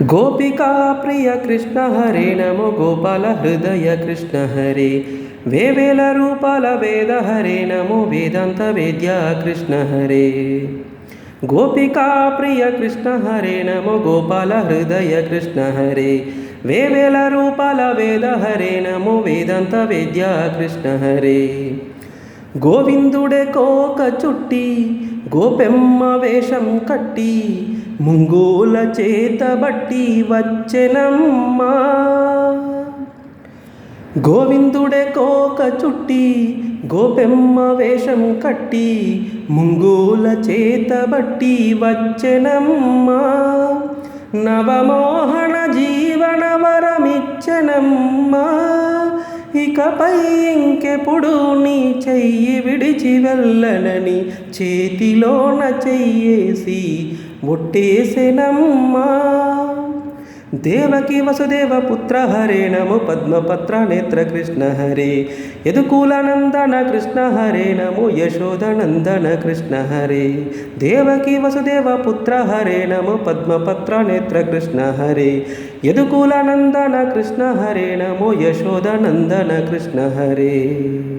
गोपिका प्रिय कृष्ण हरे नमो गोपाल हृदय कृष्ण हरे वेवेल रूपाल वेद हरे नमो वेदांत वेद्या कृष्ण हरे गोपिका प्रिय कृष्ण हरे नमो गोपाल हृदय कृष्ण हरे वेवेल रूपाल वेद हरे नमो वेदांत वेद्या कृष्ण हरे గోవిందుడే కోక చుట్టి గోపెమ్మ వేషం కట్టి ముంగోల చేతబట్టి వచ్చెనమ్మా. గోవిందుడే కోక చుట్టి గోపెమ్మ వేషం కట్టి ముంగోల చేతబట్టి వచ్చెనమ్మా. నవమోహన జీవన వరమిచ్చెనమ్మా. ఇకపై ఇంకెప్పుడు నీ చెయ్యి విడిచి వెళ్ళనని చేతిలోన చెయ్యేసి ఒట్టేసెనమ్మా. దేవకి వసుదేవ పుత్ర హరే నమో పద్మపత్ర నేత్ర కృష్ణ హరే యదుకూలనందన కృష్ణ హరే నమో యశోదనందన కృష్ణ హరే దేవకి వసుదేవ పుత్ర హరే నమో పద్మపత్ర నేత్ర కృష్ణ హరే యదుకూలనందన కృష్ణ హరే నమో యశోదనందన కృష్ణ హరే.